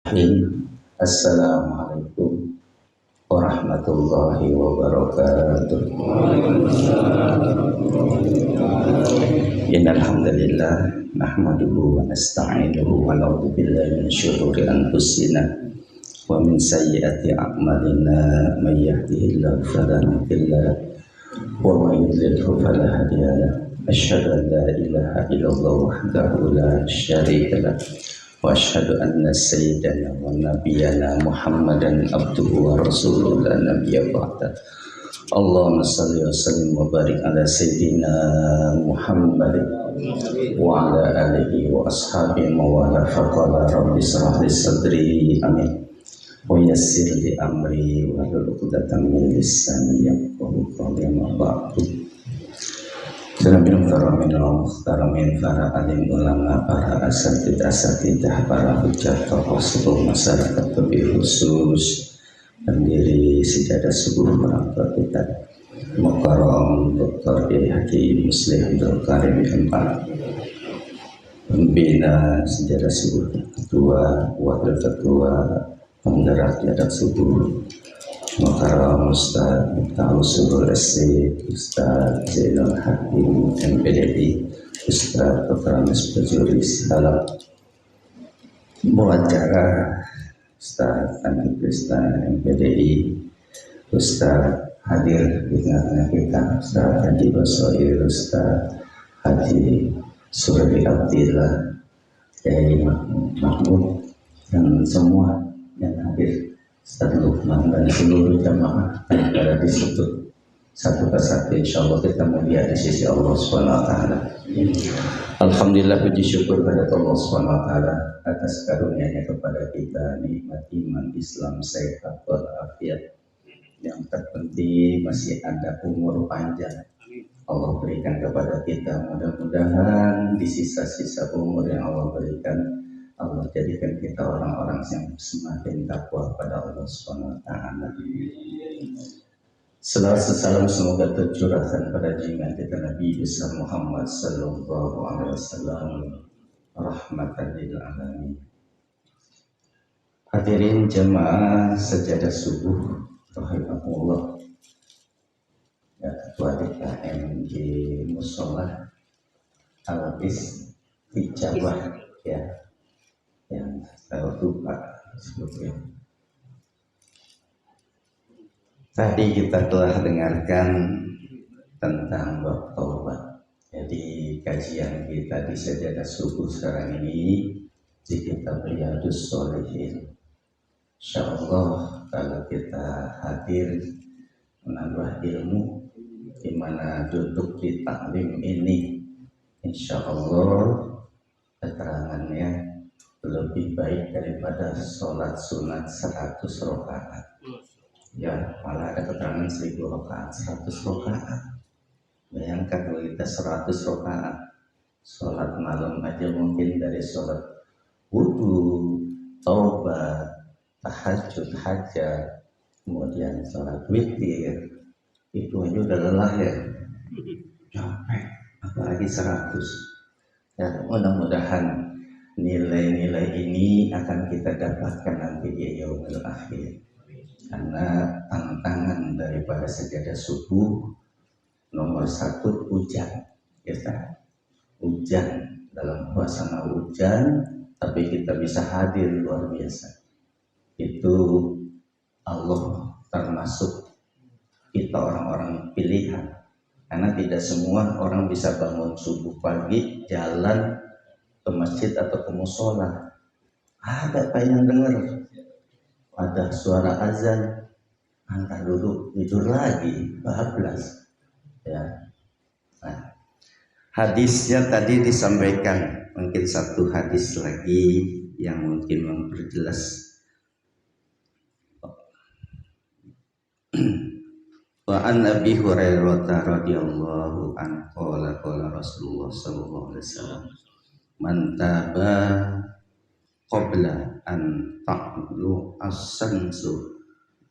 Assalamualaikum warahmatullahi wabarakatuh. Innal hamdalillah nahmaduhu wa nasta'inuhu wa na'udzu billahi min syururi anfusina wa min sayyiati a'malina may yahdihillahu fala mudilla wa may yudlilhu fala hadiya lahu. Asyhadu an la ilaha illallah wahdahu la syarika lahu wa asyhadu anna sayyidana wa nabiyyana Muhammadan abduhu wa rasuluhu la nabiyya ba'da. Allahumma salli wa sallim wa barik ala sayyidina Muhammad wa ala alihi wa ashabihi wa wala faqala rabbi shrah li sadri amin wa yassir li amri wa hlul 'uqdatam min lisani yafqahu qawli ma ba'du. Muhtaramin para alim ulama, para asatidah, para hujjah tokoh sepuh masyarakat, lebih khusus pendiri sejadah subuh orang tua kita Mukarram Dr. Haji Muslim Abdul Karim Empat, pembina sejadah subuh ketua, wakil ketua penggerak sejadah subuh Mukarram Ustaz Usul SC, Ustaz Zainal Hakim MPDI, Ustaz Dr. Anas Bajuris dalam muacara, Ustaz Andi Krista MPDI, Ustaz hadir di tengah kita, Ustaz Haji Basoir, Ustaz Haji Suradi Abdillah, Kiai Mahmud, dan semua yang hadir, Ustaz Lukman dan seluruh jamaah yang berada di situ satu persatu, insyaallah kita mulia di sisi Allah Subhanahu wa taala. Alhamdulillah, puji syukur kepada Allah Subhanahu wa taala atas karunia-Nya kepada kita, nikmat iman, Islam, sehat walafiat. Yang terpenting masih ada umur panjang Allah berikan kepada kita. Mudah-mudahan di sisa-sisa umur yang Allah berikan, Allah jadikan kita orang-orang yang semakin takwa pada Allah Subhanahu wa taala. Selawat salam semoga tercurahkan pada junjungan kita Nabi besar Muhammad sallallahu alaihi wasallam, rahmatan lil alamin. Hadirin jemaah sejadah subuh rahimakumullah. Ya, ketua DKM di Musola Al-Istijabah ya, yang saya lupa sebutnya. Tadi kita telah dengarkan tentang bab taubat. Jadi kajian kita di sejadah subuh sekarang ini di kitab Riyadhus Shalihin. Insyaallah kalau kita hadir menambah ilmu di mana duduk di taklim ini, insyaallah keterangannya lebih baik daripada sholat sunat 100 rakaat. Ya, malah ada keterangan 1000 rakaat, 100 rakaat. Bayangkan kalau kita 100 rakaat, sholat malam aja mungkin dari sholat wudu, taubat, tahajud, hajat, kemudian sholat witir, itu aja udah lelah ya, capek, apalagi 100. Ya, mudah-mudahan nilai-nilai ini akan kita dapatkan nanti di yaumil akhir. Karena tantangan daripada sejadah subuh nomor 1 hujan, ya kan? Hujan, dalam suasana hujan, tapi kita bisa hadir, luar biasa. Itu Allah termasuk kita orang-orang pilihan. Karena tidak semua orang bisa bangun subuh pagi, jalan ke masjid atau ke musola. Ada apa yang dengar? Ada suara azan, angkat duduk, tidur lagi, bablas. Ya. Nah, hadisnya tadi disampaikan, mungkin satu hadis lagi yang mungkin memperjelas. Wa an Abi Hurairah radhiyallahu anhu qala Rasulullah sallallahu alaihi wasallam, man taba qabla an ta'lu as-samsu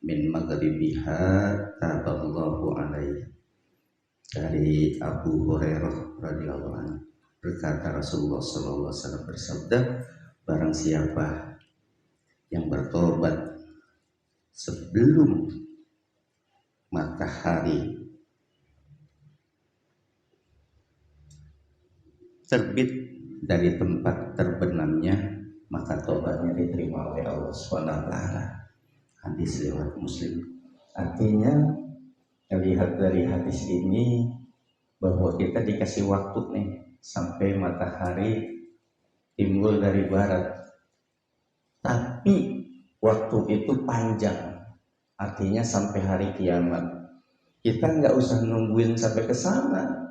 min maghribiha taballahu alaihi. Dari Abu Hurairah radhiyallahu anhu berkata, Rasulullah sallallahu alaihi wasallam bersabda, barang siapa bertobat sebelum matahari terbit dari tempat terbenamnya, maka tobatnya diterima oleh Allah SWT. Hadis riwayat Muslim. Artinya, lihat dari hadis ini bahwa kita dikasih waktu nih sampai matahari timbul dari barat. Tapi waktu itu panjang, artinya sampai hari kiamat. Kita nggak usah nungguin sampai ke sana.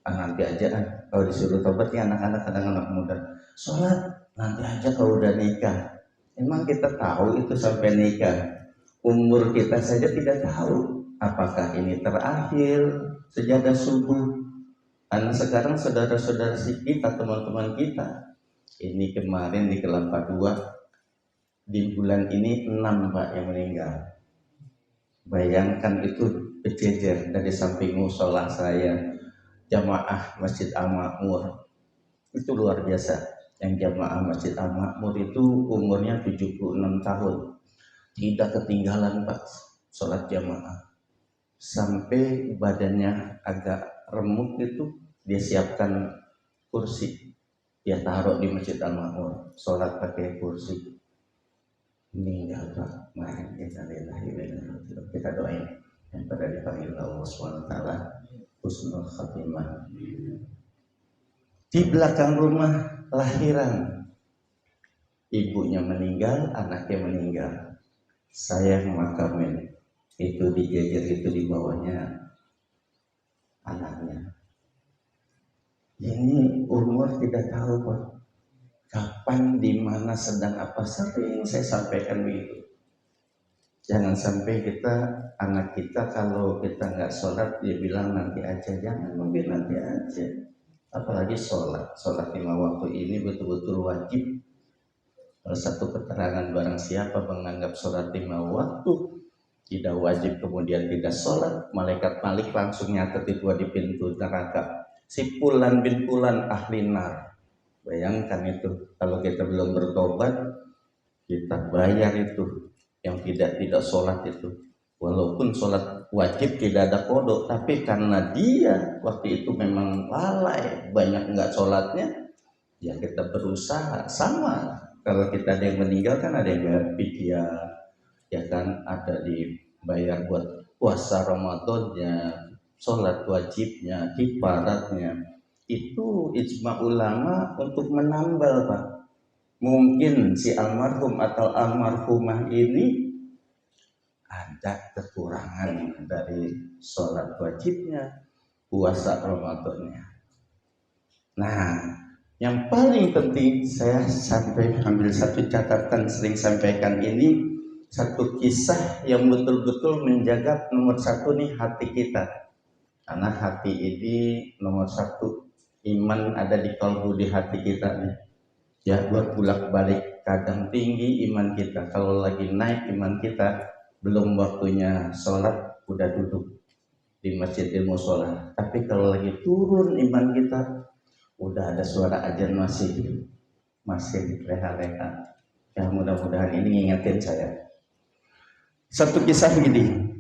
Nanti aja kalau disuruh tobat ya anak-anak, kadang-anak muda, sholat nanti aja kalau udah nikah. Emang kita tahu itu sampai nikah? Umur kita saja tidak tahu apakah ini terakhir sejadah subuh. Karena sekarang saudara-saudara kita, teman-teman kita, ini kemarin di Kelapa II, di bulan ini 6 Pak yang meninggal. Bayangkan itu berjejer dari samping musola saya, jamaah Masjid Al-Makmur. Itu luar biasa. Yang jamaah Masjid Al-Makmur itu umurnya 76 tahun. Tidak ketinggalan Pak sholat jamaah. Sampai badannya agak remuk itu, dia siapkan kursi. Dia taruh di Masjid Al-Makmur. Sholat pakai kursi. Meninggal Pak. Kita doain yang pada dipanggil Allah SWT husnul khatimah. Di belakang rumah lahiran, ibunya meninggal, anaknya meninggal. Saya makamin itu dijajar, itu di bawahnya anaknya. Ini umur tidak tahu Pak, kapan, di mana, sedang apa. Sering saya sampaikan begitu. Jangan sampai anak kita kalau kita nggak sholat dia bilang nanti aja. Jangan mungkin nanti aja. Apalagi sholat 5 waktu ini betul-betul wajib. Satu keterangan barang siapa menganggap sholat 5 waktu tidak wajib kemudian tidak sholat, malaikat Malik langsung nyatet itu di pintu neraka. Si Fulan bin Fulan ahli nar. Bayangkan itu, kalau kita belum bertobat, kita bayar itu yang tidak sholat itu. Walaupun sholat wajib tidak ada kodok, tapi karena dia waktu itu memang lalai, banyak enggak sholatnya, ya kita berusaha. Sama kalau kita ada yang meninggal kan ada yang bayar fidyah, ya kan, ada dibayar buat puasa Ramadannya, sholat wajibnya, kifaratnya. Itu ijma ulama untuk menambal Pak. Mungkin si almarhum atau almarhumah ini ada kekurangan dari sholat wajibnya, puasa Ramadannya. Nah, yang paling penting saya sampai ambil satu catatan, sering sampaikan ini, satu kisah yang betul-betul menjaga nomor satu nih hati kita. Karena hati ini nomor satu, iman ada di kalbu, di hati kita nih. Ya, bolak-balik, kadang tinggi iman kita, kalau lagi naik iman kita, belum waktunya sholat udah duduk di masjidil musola. Tapi kalau lagi turun iman kita, udah ada suara azan masih leha-leha. Ya mudah-mudahan ini ngingetin saya. Satu kisah begini,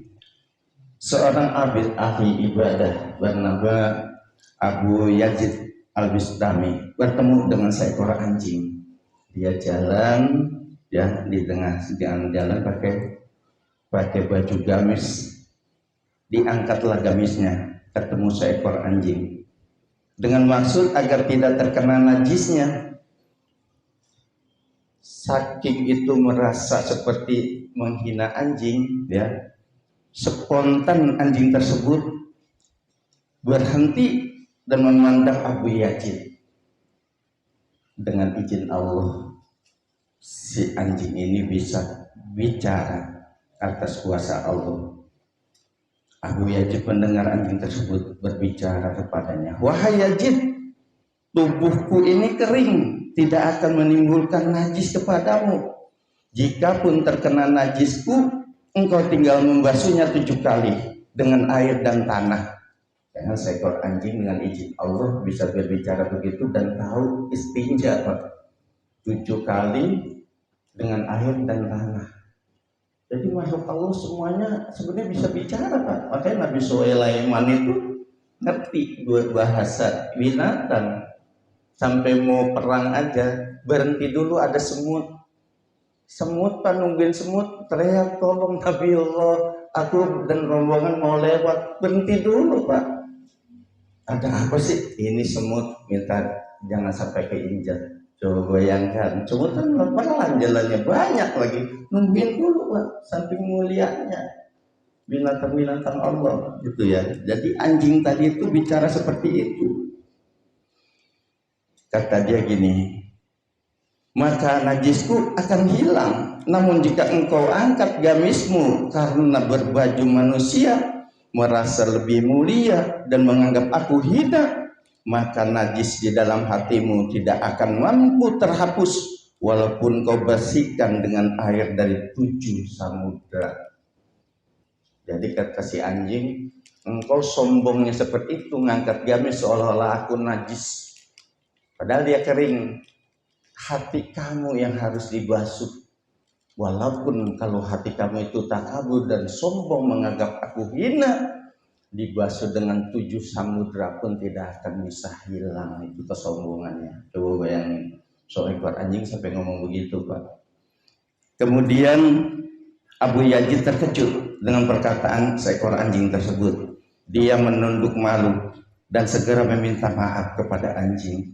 seorang abid ahli ibadah bernama Abu Yazid Al-Bistami bertemu dengan seekor anjing. Dia jalan, ya, di tengah jalan pakai baju gamis. Diangkatlah gamisnya, ketemu seekor anjing. Dengan maksud agar tidak terkena najisnya. Saking itu merasa seperti menghina anjing, ya, spontan anjing tersebut berhenti dan memandang Abu Yazid. Dengan izin Allah, si anjing ini bisa bicara atas kuasa Allah. Abu Yazid mendengar anjing tersebut berbicara kepadanya, "Wahai Yazid, tubuhku ini kering, tidak akan menimbulkan najis kepadamu. Jikapun terkena najisku, engkau tinggal membasuhnya 7 kali dengan air dan tanah." Karena seekor anjing dengan izin Allah bisa berbicara begitu dan tahu istinja, Pak. 7 kali dengan air dan tanah. Jadi makhluk Allah semuanya sebenarnya bisa bicara, Pak. Makanya Nabi Sulaiman itu ngerti bahasa binatang. Sampai mau perang aja berhenti dulu, ada semut. Semut, Pak, nungguin semut, teriak tolong Nabi Allah, aku dan rombongan mau lewat. Berhenti dulu, Pak. Ada apa sih? Ini semut minta jangan sampai keinjak. Coba bayangkan, semut kan pelan jalannya, banyak lagi. Nungguin dulu, Pak, saking mulianya binatang-binatang Allah gitu ya. Jadi anjing tadi itu bicara seperti itu. Kata dia gini, maka najisku akan hilang. Namun jika engkau angkat gamismu karena berbaju manusia, merasa lebih mulia dan menganggap aku hina, maka najis di dalam hatimu tidak akan mampu terhapus walaupun kau bersihkan dengan air dari 7 samudra. Jadi kata si anjing, engkau sombongnya seperti itu, ngangkat gamis seolah-olah aku najis, padahal dia kering. Hati kamu yang harus dibasuh. Walaupun kalau hati kamu itu takabur dan sombong menganggap aku hina, dibasuh dengan 7 samudra pun tidak akan bisa hilang itu kesombongannya. Coba bayangin, seekor anjing sampai ngomong begitu, Pak. Kemudian Abu Yazid terkejut dengan perkataan seekor anjing tersebut. Dia menunduk malu dan segera meminta maaf kepada anjing.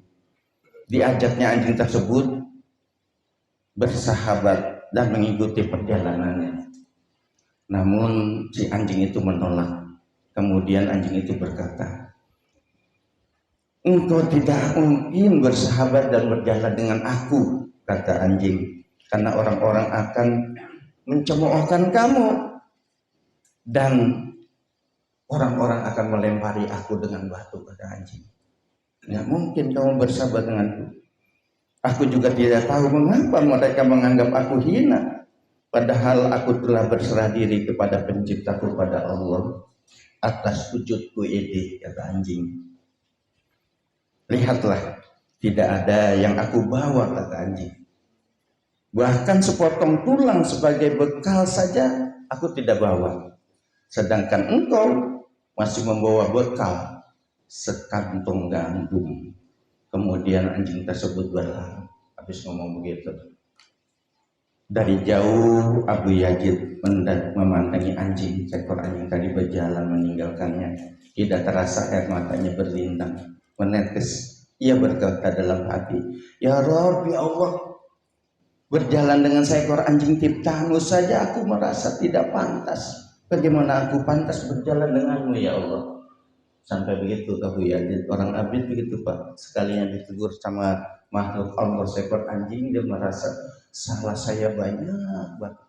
Diajaknya anjing tersebut bersahabat dan mengikuti perjalanannya. Namun si anjing itu menolak. Kemudian anjing itu berkata, engkau tidak mungkin bersahabat dan berjalan dengan aku, kata anjing, karena orang-orang akan mencemoohkan kamu dan orang-orang akan melempari aku dengan batu, kata anjing. Tidak mungkin kamu bersahabat denganku. Aku juga tidak tahu mengapa mereka menganggap aku hina, padahal aku telah berserah diri kepada penciptaku, pada Allah, atas wujudku ini, kata anjing. Lihatlah, tidak ada yang aku bawa, kata anjing. Bahkan sepotong tulang sebagai bekal saja aku tidak bawa. Sedangkan engkau masih membawa bekal sekantung gandum. Kemudian anjing tersebut berlari. Habis ngomong begitu, dari jauh Abu Yazid memandangi anjing. Seekor anjing tadi berjalan meninggalkannya. Tidak terasa air matanya berlintang menetes. Ia berkata dalam hati, ya Rabb, ya Allah, berjalan dengan seekor anjing ciptaanmu saja aku merasa tidak pantas. Bagaimana aku pantas berjalan denganmu, ya Allah? Sampai begitu Abu Yazid. Orang abid begitu, Pak. Sekalinya ditegur sama makhluk Allah seekor anjing, dia merasa salah saya banyak banget.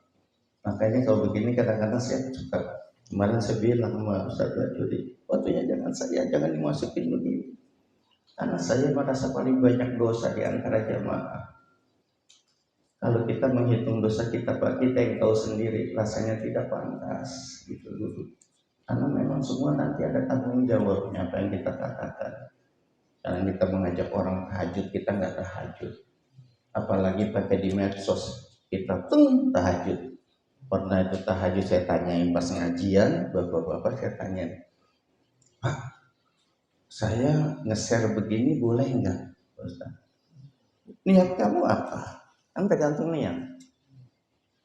Makanya kalau begini kadang-kadang saya suka. Kemarin saya bilang sama Ustaz Bajuri, waktunya jangan dimasukin begini. Karena saya merasa paling banyak dosa di antara jamaah. Kalau kita menghitung dosa kita, Pak, kita yang tahu sendiri rasanya tidak pantas gitu dulu. Karena memang semua nanti ada tanggung jawabnya apa yang kita katakan. Karena kita mengajak orang tahajud, kita nggak tahajud. Apalagi pakai di medsos, kita tahajud. Pernah itu tahajud saya tanyain pas ngajian, bapak-bapak saya tanyain, Pak, saya nge-share begini boleh nggak, Ustaz? Niat kamu apa? Kan tergantung niat.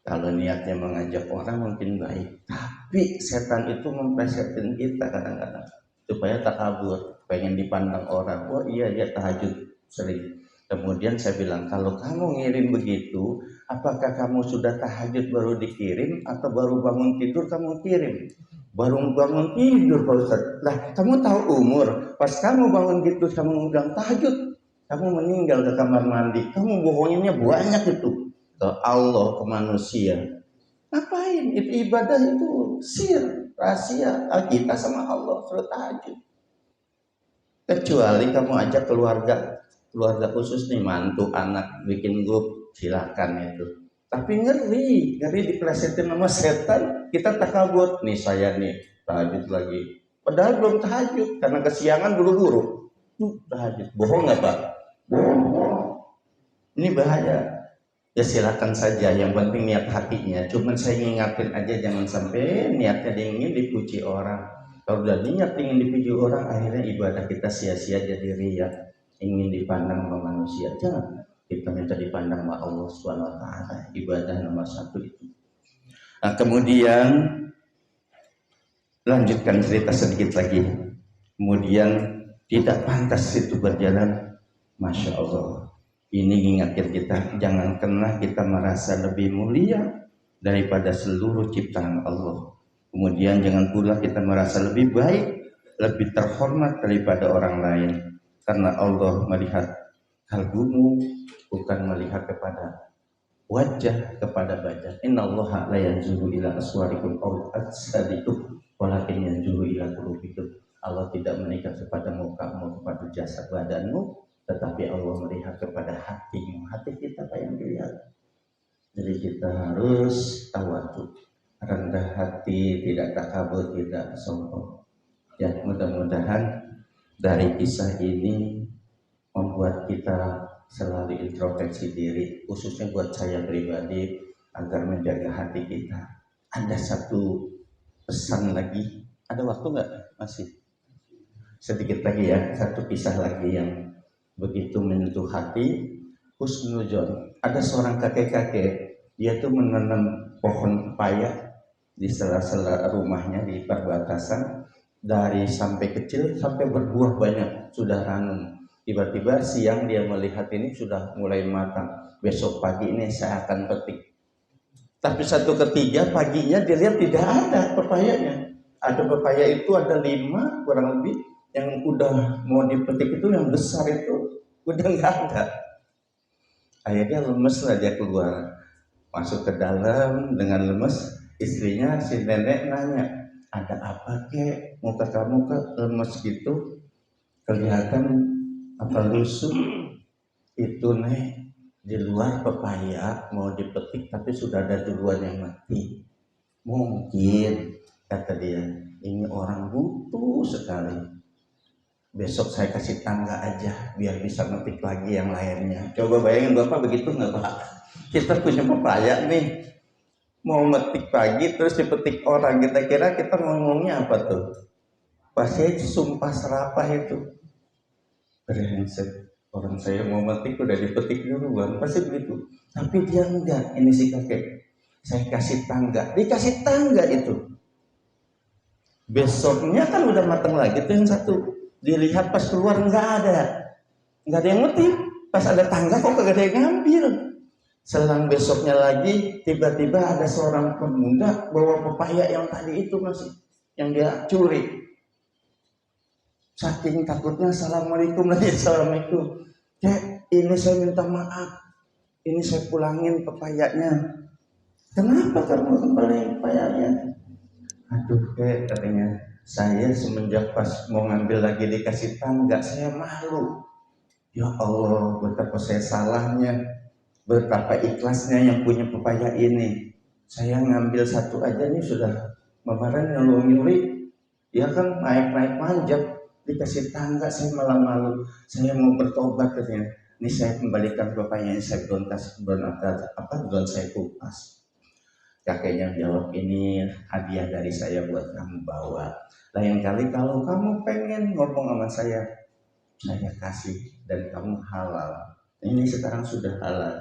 Kalau niatnya mengajak orang mungkin baik, tapi setan itu mempresetin kita kadang-kadang supaya takabur, pengen dipandang orang. Oh iya, dia tahajud sering. Kemudian saya bilang, kalau kamu ngirim begitu, apakah kamu sudah tahajud baru dikirim atau baru bangun tidur kamu kirim? Baru bangun tidur, Pak Ustaz. Lah, kamu tahu umur, pas kamu bangun gitu kamu bilang tahajud, kamu meninggal ke kamar mandi, kamu bohonginnya banyak itu. Ke Allah, ke manusia. Ngapain? Itu ibadah, itu sir, rahasia kita sama Allah, suruh tahajud. Kecuali kamu ajak keluarga khusus nih, mantu, anak, bikin grup, silakan itu. Tapi ngeri diplesetin sama setan, kita takabur. Nih saya nih tahajud lagi, padahal belum tahajud karena kesiangan buru-buru. Tahajud, bohong nggak, Pak? Bohong. Ini bahaya. Ya silakan saja, yang penting niat hatinya. Cuman saya ngingatin aja jangan sampai niatnya ingin dipuji orang. Kalau udah niat ingin dipuji orang, akhirnya ibadah kita sia-sia jadi riya, ingin dipandang sama manusia. Jangan, kita minta dipandang sama Allah Subhanahu wa taala. Ibadah nomor satu itu. Nah, kemudian lanjutkan cerita sedikit lagi. Kemudian tidak pantas itu berjalan. Masya Allah. Ini mengingatkan kita, jangan pernah kita merasa lebih mulia daripada seluruh ciptaan Allah. Kemudian jangan pula kita merasa lebih baik, lebih terhormat daripada orang lain. Karena Allah melihat kalbumu, bukan melihat kepada wajah, kepada badan. Innallaha la yanzuru ila aswarikum aw ajsadikum, walakin yanzuru ila qulubikum. Allah tidak melihat kepada mukamu, kepada jasad badanmu, tetapi Allah melihat kepada hatimu. Hati kita apa yang dilihat. Jadi kita harus tawadu, rendah hati, tidak takabur, tidak sombong. Ya, mudah-mudahan dari kisah ini membuat kita selalu introspeksi diri, khususnya buat saya pribadi, agar menjaga hati kita. Ada satu pesan lagi, ada waktu nggak? Masih sedikit lagi ya, satu kisah lagi yang begitu menyentuh hati. Husnuzon, ada seorang kakek-kakek, dia tuh menanam pohon pepaya di sela-sela rumahnya di perbatasan, dari sampai kecil sampai berbuah banyak, sudah ranum. Tiba-tiba siang dia melihat ini sudah mulai matang, besok pagi ini saya akan petik. Tapi satu ketiga paginya dilihat tidak ada pepayanya. Ada pepaya itu ada 5 kurang lebih, yang udah mau dipetik itu yang besar itu udah nggak ada. Akhirnya lemes lah dia keluar, masuk ke dalam dengan lemes. Istrinya si nenek nanya, ada apa kek, muka kamu kok lemes gitu, kelihatan apa lusuh. Itu nek, di luar pepaya mau dipetik tapi sudah ada duluan yang mati. Mungkin, kata dia, ini orang butuh sekali, besok saya kasih tangga aja biar bisa metik lagi yang lainnya. Coba bayangin Bapak, begitu nggak Pak? Kita punya pepaya nih, mau metik pagi terus dipetik orang, kita kira kita ngomongnya apa tuh? Pasti sumpah serapah itu. Brengsek, orang saya mau metik udah dipetik duluan, pasti begitu. Tapi dia enggak, ini si kakek. Saya kasih tangga, dikasih tangga itu. Besoknya kan udah matang lagi tuh yang satu. Dilihat pas keluar nggak ada yang metik. Pas ada tangga kok kagak ada yang ngambil. Selang besoknya lagi tiba-tiba ada seorang pemuda bawa pepaya yang tadi itu masih, yang dia curi. Saking takutnya, assalamualaikum lagi, assalamualaikum. Ya ini saya minta maaf, ini saya pulangin pepayanya. Kenapa kamu kembali pepayanya? Aduh katanya, saya semenjak pas mau ngambil lagi dikasih tangga, saya malu. Ya Allah, betapa saya salahnya, betapa ikhlasnya yang punya pepaya ini. Saya ngambil satu aja nih sudah kemarin nyuri, ya kan naik-naik panjat, dikasih tangga saya malah malu. Saya mau bertobat katanya. Ini saya kembalikan pepaya ini, saya belum saya kupas. Kakeknya jawab, ini hadiah dari saya buat kamu bawa. Lain kali kalau kamu pengen ngomong sama saya kasih dan kamu halal. Ini sekarang sudah halal.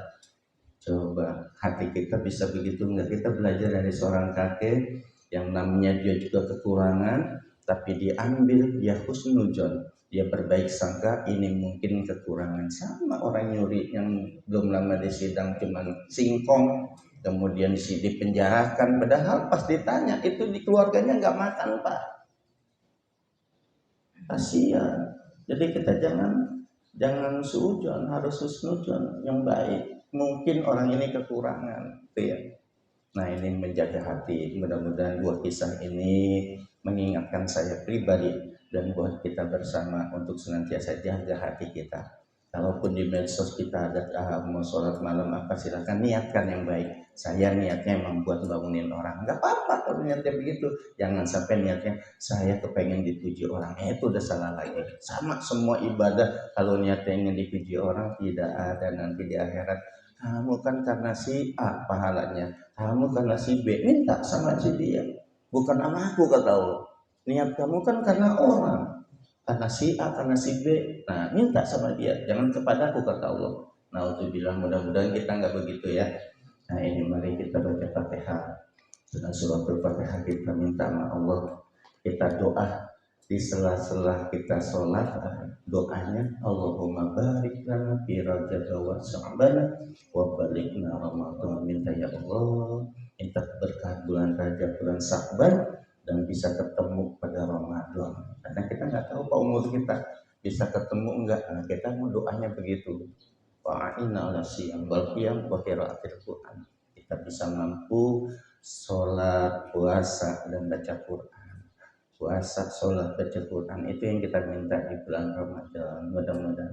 Coba hati kita bisa begitu enggak? Kita belajar dari seorang kakek yang namanya dia juga kekurangan, tapi diambil, dia husnuzon, dia berbaik sangka ini mungkin kekurangan. Sama orang nyuri yang belum lama disidang cuman singkong, kemudian dipenjarakan, padahal pas ditanya itu di keluarganya nggak makan Pak, kasihan. Jadi kita jangan suudzon, harus husnuzon, yang baik. Mungkin orang ini kekurangan, gitu ya. Nah ini menjaga hati. Mudah-mudahan dua kisah ini mengingatkan saya pribadi dan buat kita bersama untuk senantiasa jaga hati kita. Kalaupun di medsos kita ada mau sholat malam apa, silakan niatkan yang baik. Saya niatnya emang buat bangunin orang, nggak apa-apa kalau niatnya begitu. Jangan sampai niatnya saya kepengen dipuji orang, itu udah salah lagi. Sama semua ibadah, kalau niatnya ingin dipuji orang tidak ada nanti di akhirat kamu kan karena si A pahalanya, kamu karena si B, minta sama si dia, bukan sama aku kata Allah. Niat kamu kan karena orang, karena si A, karena si B, nah minta sama dia, jangan kepada aku kata Allah. Nah untuk bilang mudah-mudahan kita nggak begitu ya. Nah ini mari kita baca Fatihah. Dengan suratul Fatihah kita minta sama Allah, kita doa di sela-sela kita sholat, doanya Allahumma barik lana fi Rajab wa Sya'ban wa balighna Ramadan. Minta ya Allah, minta berkah bulan Rajab, bulan Sya'ban, dan bisa ketemu pada Ramadan. Karena kita nggak tahu pak umur kita bisa ketemu enggak. Nah, kita mau doanya begitu. Wa'inna ala siyam wal qiyam wa qiraatil Qur'an. Kita bisa mampu sholat, puasa, dan baca Quran. Puasa, sholat, baca Quran itu yang kita minta di bulan Ramadan. Mudah-mudahan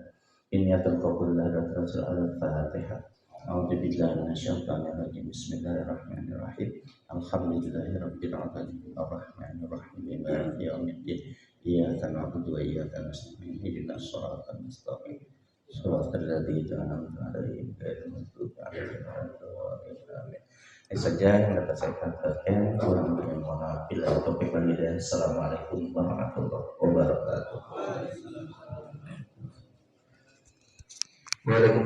ini atur qabul Rasul al-Fatihah. A'udzubillahi minasyaitonir rajim. Bismillahirrahmanirrahim. Alhamdulillahirabbil alamin. Arrahmanir rahim. Maliki yaumiddin. Iyyaka na'budu wa iyyaka nasta'in. Ihdinas shiratal mustaqim. Shiratal ladzina an'amta 'alaihim ghairil maghdubi 'alaihim waladdallin. Ini saja yang dapat saya katakan. Kurang lebih mohon maaf. Bila topik wanita. Assalamualaikum warahmatullahi wabarakatuh.